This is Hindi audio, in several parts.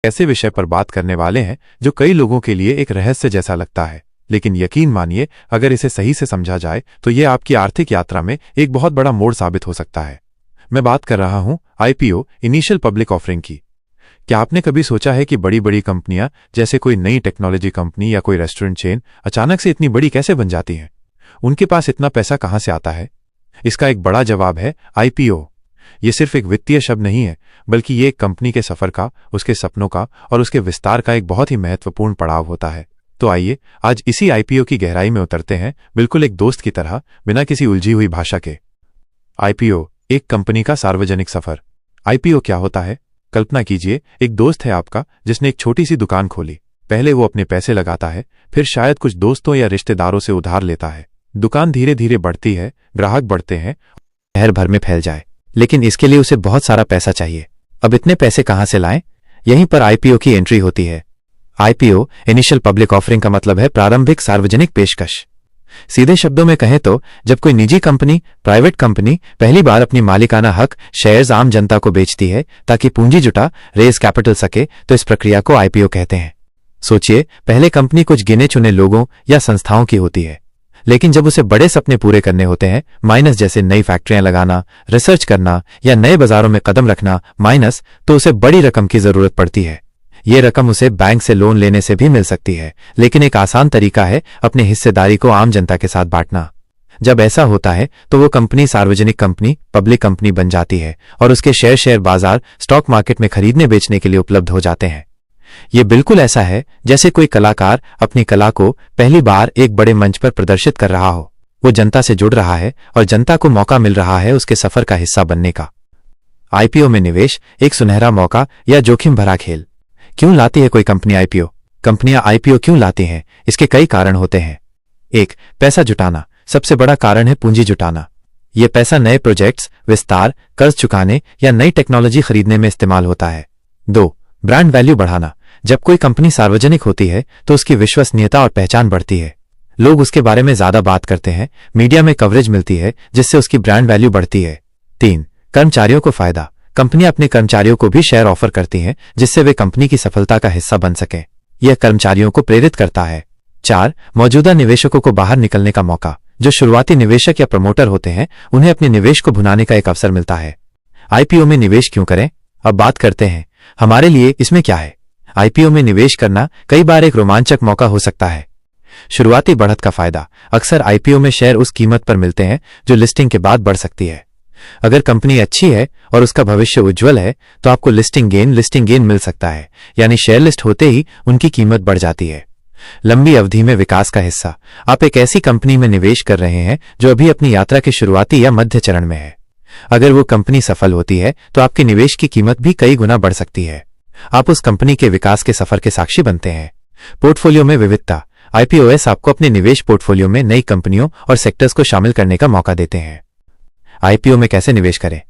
ऐसे विषय पर बात करने वाले हैं जो कई लोगों के लिए एक रहस्य जैसा लगता है, लेकिन यकीन मानिए अगर इसे सही से समझा जाए तो ये आपकी आर्थिक यात्रा में एक बहुत बड़ा मोड़ साबित हो सकता है। मैं बात कर रहा हूं IPO, इनिशियल पब्लिक ऑफरिंग की। क्या आपने कभी सोचा है कि बड़ी बड़ी कंपनियां जैसे कोई नई टेक्नोलॉजी कंपनी या कोई रेस्टोरेंट चेन अचानक से इतनी बड़ी कैसे बन जाती हैं? उनके पास इतना पैसा कहां से आता है? इसका एक बड़ा जवाब है IPO। ये सिर्फ एक वित्तीय शब्द नहीं है, बल्कि ये एक कंपनी के सफर का, उसके सपनों का और उसके विस्तार का एक बहुत ही महत्वपूर्ण पड़ाव होता है। तो आइए आज इसी IPO की गहराई में उतरते हैं, बिल्कुल एक दोस्त की तरह, बिना किसी उलझी हुई भाषा के। IPO, एक कंपनी का सार्वजनिक सफर। IPO क्या होता है? कल्पना कीजिए, एक दोस्त है आपका जिसने एक छोटी सी दुकान खोली। पहले वो अपने पैसे लगाता है, फिर शायद कुछ दोस्तों या रिश्तेदारों से उधार लेता है। दुकान धीरे धीरे बढ़ती है, ग्राहक बढ़ते हैं, शहर भर में फैल जाए। लेकिन इसके लिए उसे बहुत सारा पैसा चाहिए। अब इतने पैसे कहां से लाएं? यहीं पर IPO की एंट्री होती है। IPO, इनिशियल पब्लिक ऑफरिंग का मतलब है प्रारंभिक सार्वजनिक पेशकश। सीधे शब्दों में कहें तो जब कोई निजी कंपनी, प्राइवेट कंपनी पहली बार अपनी मालिकाना हक, शेयर्स आम जनता को बेचती है ताकि पूंजी जुटा, रेज कैपिटल सके, तो इस प्रक्रिया को IPO कहते हैं। सोचिए, पहले कंपनी कुछ गिने चुने लोगों या संस्थाओं की होती है, लेकिन जब उसे बड़े सपने पूरे करने होते हैं, माइनस जैसे नई फैक्ट्रियां लगाना, रिसर्च करना या नए बाजारों में कदम रखना, माइनस, तो उसे बड़ी रकम की जरूरत पड़ती है। ये रकम उसे बैंक से लोन लेने से भी मिल सकती है, लेकिन एक आसान तरीका है अपनी हिस्सेदारी को आम जनता के साथ बांटना। जब ऐसा होता है तो वो कंपनी सार्वजनिक कंपनी, पब्लिक कंपनी बन जाती है और उसके शेयर बाजार, स्टॉक मार्केट में खरीदने बेचने के लिए उपलब्ध हो जाते हैं। ये बिल्कुल ऐसा है जैसे कोई कलाकार अपनी कला को पहली बार एक बड़े मंच पर प्रदर्शित कर रहा हो। वो जनता से जुड़ रहा है और जनता को मौका मिल रहा है उसके सफर का हिस्सा बनने का। IPO में निवेश एक सुनहरा मौका या जोखिम भरा खेल। क्यों लाती है कोई कंपनी IPO? कंपनियां IPO क्यों लाती हैं? इसके कई कारण होते हैं। 1. पैसा जुटाना। सबसे बड़ा कारण है पूंजी जुटाना। यह पैसा नए प्रोजेक्ट्स, विस्तार, कर्ज चुकाने या नई टेक्नोलॉजी खरीदने में इस्तेमाल होता है। 2. ब्रांड वैल्यू बढ़ाना। जब कोई कंपनी सार्वजनिक होती है तो उसकी विश्वसनीयता और पहचान बढ़ती है। लोग उसके बारे में ज्यादा बात करते हैं, मीडिया में कवरेज मिलती है, जिससे उसकी ब्रांड वैल्यू बढ़ती है। 3. कर्मचारियों को फायदा। कंपनियां अपने कर्मचारियों को भी शेयर ऑफर करती हैं, जिससे वे कंपनी की सफलता का हिस्सा बन सकें। यह कर्मचारियों को प्रेरित करता है। 4. मौजूदा निवेशकों को बाहर निकलने का मौका। जो शुरुआती निवेशक या प्रमोटर होते हैं, उन्हें अपने निवेश को भुनाने का एक अवसर मिलता है। IPO में निवेश क्यों करें? अब बात करते हैं हमारे लिए इसमें क्या है। IPO में निवेश करना कई बार एक रोमांचक मौका हो सकता है। शुरुआती बढ़त का फायदा। अक्सर IPO में शेयर उस कीमत पर मिलते हैं जो लिस्टिंग के बाद बढ़ सकती है। अगर कंपनी अच्छी है और उसका भविष्य उज्जवल है तो आपको लिस्टिंग गेन मिल सकता है, यानी शेयर लिस्ट होते ही उनकी कीमत बढ़ जाती है। लंबी अवधि में विकास का हिस्सा। आप एक ऐसी कंपनी में निवेश कर रहे हैं जो अभी अपनी यात्रा के शुरुआती या मध्य चरण में है। अगर वो कंपनी सफल होती है तो आपके निवेश की कीमत भी कई गुना बढ़ सकती है। आप उस कंपनी के विकास के सफर के साक्षी बनते हैं। पोर्टफोलियो में विविधता। IPOs आपको अपने निवेश पोर्टफोलियो में नई कंपनियों और सेक्टर्स को शामिल करने का मौका देते हैं। IPO में कैसे निवेश करें?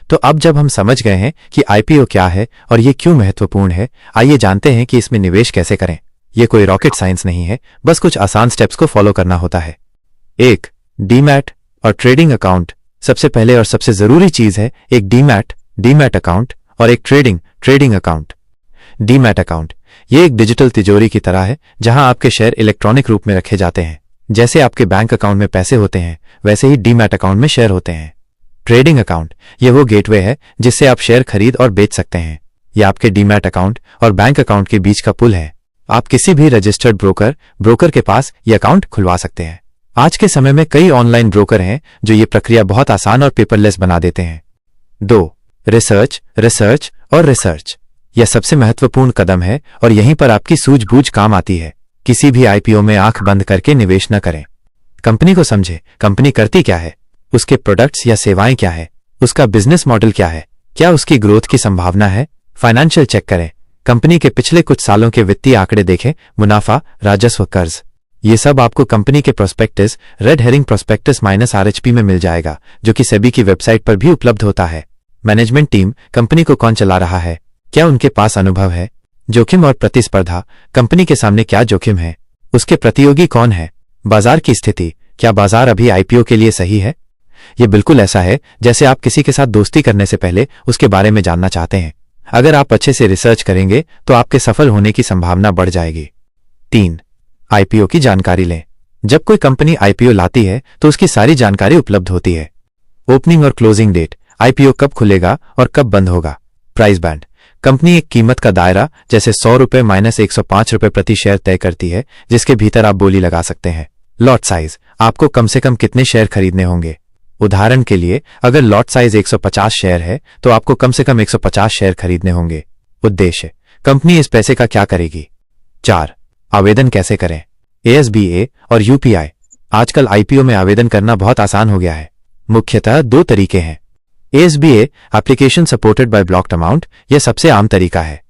तो अब जब हम समझ गए हैं कि IPO क्या है और ये क्यों महत्वपूर्ण है, आइए जानते हैं कि इसमें निवेश कैसे करें। यह कोई रॉकेट साइंस नहीं है, बस कुछ आसान स्टेप्स को फॉलो करना होता है। 1. डीमैट और ट्रेडिंग अकाउंट। सबसे पहले और सबसे जरूरी चीज है एक डीमैट अकाउंट और एक ट्रेडिंग अकाउंट। डीमैट अकाउंट ये एक डिजिटल तिजोरी की तरह है जहां आपके शेयर इलेक्ट्रॉनिक रूप में रखे जाते हैं। जैसे आपके बैंक अकाउंट में पैसे होते हैं, वैसे ही डीमैट अकाउंट में शेयर होते हैं। ट्रेडिंग अकाउंट ये वो गेटवे है जिससे आप शेयर खरीद और बेच सकते हैं। यह आपके डीमैट अकाउंट और बैंक अकाउंट के बीच का पुल है। आप किसी भी रजिस्टर्ड ब्रोकर के पास ये अकाउंट खुलवा सकते हैं। आज के समय में कई ऑनलाइन ब्रोकर हैं जो ये प्रक्रिया बहुत आसान और पेपरलेस बना देते हैं। 2. रिसर्च। यह सबसे महत्वपूर्ण कदम है और यहीं पर आपकी सूझबूझ काम आती है। किसी भी IPO में आंख बंद करके निवेश न करें। कंपनी को समझे, कंपनी करती क्या है, उसके प्रोडक्ट्स या सेवाएं क्या है, उसका बिजनेस मॉडल क्या है, क्या उसकी ग्रोथ की संभावना है। फाइनेंशियल चेक करें, कंपनी के पिछले कुछ सालों के वित्तीय आंकड़े देखें, मुनाफा, राजस्व, कर्ज। ये सब आपको कंपनी के prospectus, red herring prospectus -RHP में मिल जाएगा, जो कि सेबी की वेबसाइट पर भी उपलब्ध होता है। मैनेजमेंट टीम, कंपनी को कौन चला रहा है, क्या उनके पास अनुभव है। जोखिम और प्रतिस्पर्धा, कंपनी के सामने क्या जोखिम है, उसके प्रतियोगी कौन है। बाजार की स्थिति, क्या बाजार अभी IPO के लिए सही है। यह बिल्कुल ऐसा है जैसे आप किसी के साथ दोस्ती करने से पहले उसके बारे में जानना चाहते हैं। अगर आप अच्छे से रिसर्च करेंगे तो आपके सफल होने की संभावना बढ़ जाएगी। 3. आईपीओ की जानकारी लें। जब कोई कंपनी आईपीओ लाती है तो उसकी सारी जानकारी उपलब्ध होती है। ओपनिंग और क्लोजिंग डेट, आईपीओ कब खुलेगा और कब बंद होगा। प्राइस बैंड, कंपनी एक कीमत का दायरा जैसे 100 रुपए माइनस 105 रुपए प्रति शेयर तय करती है, जिसके भीतर आप बोली लगा सकते हैं। लॉट साइज, आपको कम से कम कितने शेयर खरीदने होंगे। उदाहरण के लिए अगर लॉट साइज 150 शेयर है तो आपको कम से कम 150 शेयर खरीदने होंगे। उद्देश्य, कंपनी इस पैसे का क्या करेगी। 4. आवेदन कैसे करें। एएसबीए और यूपीआई, आजकल आईपीओ में आवेदन करना बहुत आसान हो गया है। मुख्यतः 2 तरीके हैं। ASBA application supported by blocked amount, यह सबसे आम तरीका है।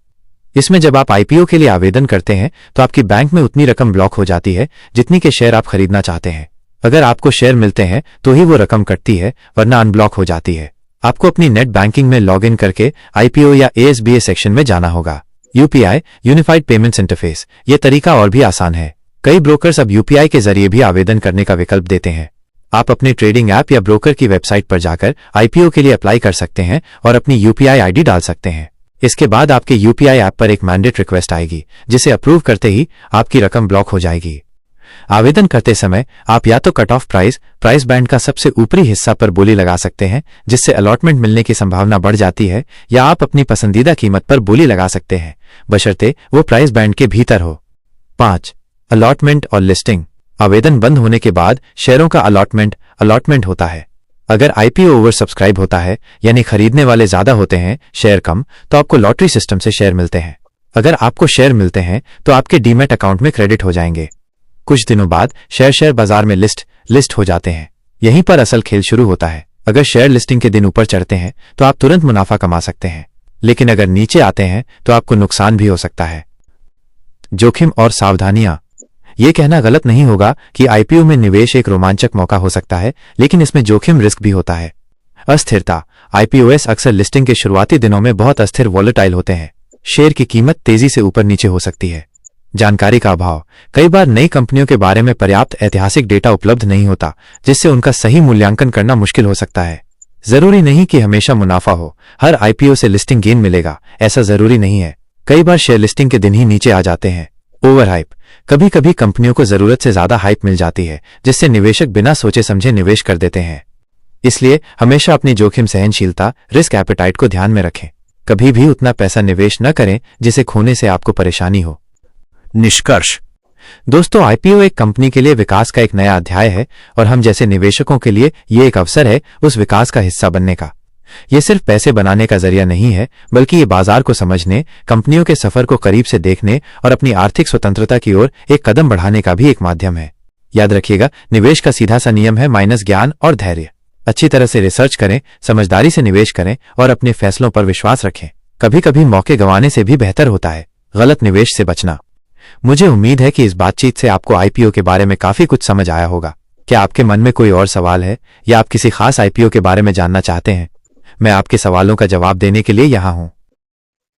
इसमें जब आप आईपीओ के लिए आवेदन करते हैं तो आपकी बैंक में उतनी रकम ब्लॉक हो जाती है जितनी के शेयर आप खरीदना चाहते हैं। अगर आपको शेयर मिलते हैं तो ही वो रकम कटती है, वरना अनब्लॉक हो जाती है। आपको अपनी नेट बैंकिंग में लॉग इन करके आईपीओ या एएसबीए सेक्शन में जाना होगा। यूपीआई यूनिफाइड पेमेंट्स इंटरफेस, यह तरीका और भी आसान है। कई ब्रोकर्स अब यूपीआई के जरिए भी आवेदन करने का विकल्प देते हैं। आप अपने ट्रेडिंग ऐप या ब्रोकर की वेबसाइट पर जाकर आईपीओ के लिए अप्लाई कर सकते हैं और अपनी यूपीआई आईडी डाल सकते हैं। इसके बाद आपके यूपीआई ऐप पर एक मैंडेट रिक्वेस्ट आएगी, जिसे अप्रूव करते ही आपकी रकम ब्लॉक हो जाएगी। आवेदन करते समय आप या तो कट ऑफ प्राइस बैंड का सबसे ऊपरी हिस्सा पर बोली लगा सकते हैं, जिससे अलॉटमेंट मिलने की संभावना बढ़ जाती है, या आप अपनी पसंदीदा कीमत पर बोली लगा सकते हैं, बशर्ते वो प्राइस बैंड के भीतर हो। 5. अलॉटमेंट और लिस्टिंग, आवेदन बंद होने के बाद शेयरों का अलॉटमेंट होता है। अगर आईपीओ ओवर सब्सक्राइब होता है, यानी खरीदने वाले ज्यादा होते हैं, शेयर कम, तो आपको लॉटरी सिस्टम से शेयर मिलते हैं। अगर आपको शेयर मिलते हैं तो आपके डीमैट अकाउंट में क्रेडिट हो जाएंगे। कुछ दिनों बाद शेयर बाजार में लिस्ट हो जाते हैं। यहीं पर असल खेल शुरू होता है। अगर शेयर लिस्टिंग के दिन ऊपर चढ़ते हैं तो आप तुरंत मुनाफा कमा सकते हैं, लेकिन अगर नीचे आते हैं तो आपको नुकसान भी हो सकता है। जोखिम और सावधानियां, यह कहना गलत नहीं होगा कि आईपीओ में निवेश एक रोमांचक मौका हो सकता है, लेकिन इसमें जोखिम रिस्क भी होता है। अस्थिरता, आईपीओएस अक्सर लिस्टिंग के शुरुआती दिनों में बहुत अस्थिर वॉलेटाइल होते हैं। शेयर की कीमत तेजी से ऊपर नीचे हो सकती है। जानकारी का अभाव, कई बार नई कंपनियों के बारे में पर्याप्त ऐतिहासिक डेटा उपलब्ध नहीं होता, जिससे उनका सही मूल्यांकन करना मुश्किल हो सकता है। जरूरी नहीं कि हमेशा मुनाफा हो, हर आईपीओ से लिस्टिंग गेन मिलेगा, ऐसा जरूरी नहीं है। कई बार शेयर लिस्टिंग के दिन ही नीचे आ जाते हैं। ओवर हाइप, कभी कभी कंपनियों को जरूरत से ज्यादा हाइप मिल जाती है, जिससे निवेशक बिना सोचे समझे निवेश कर देते हैं। इसलिए हमेशा अपनी जोखिम सहनशीलता, रिस्क एपेटाइट को ध्यान में रखें। कभी भी उतना पैसा निवेश न करें जिसे खोने से आपको परेशानी हो। निष्कर्ष, दोस्तों, आईपीओ एक कंपनी के लिए विकास का एक नया अध्याय है और हम जैसे निवेशकों के लिए यह एक अवसर है उस विकास का हिस्सा बनने का। यह सिर्फ पैसे बनाने का जरिया नहीं है, बल्कि ये बाजार को समझने, कंपनियों के सफर को करीब से देखने और अपनी आर्थिक स्वतंत्रता की ओर एक कदम बढ़ाने का भी एक माध्यम है। याद रखिएगा, निवेश का सीधा सा नियम है माइनस ज्ञान और धैर्य। अच्छी तरह से रिसर्च करें, समझदारी से निवेश करें और अपने फैसलों पर विश्वास रखें। कभी कभी मौके गंवाने से भी बेहतर होता है गलत निवेश से बचना। मुझे उम्मीद है कि इस बातचीत से आपको आईपीओ के बारे में काफी कुछ समझ आया होगा। क्या आपके मन में कोई और सवाल है या आप किसी खास आईपीओ के बारे में जानना चाहते हैं? मैं आपके सवालों का जवाब देने के लिए यहां हूं।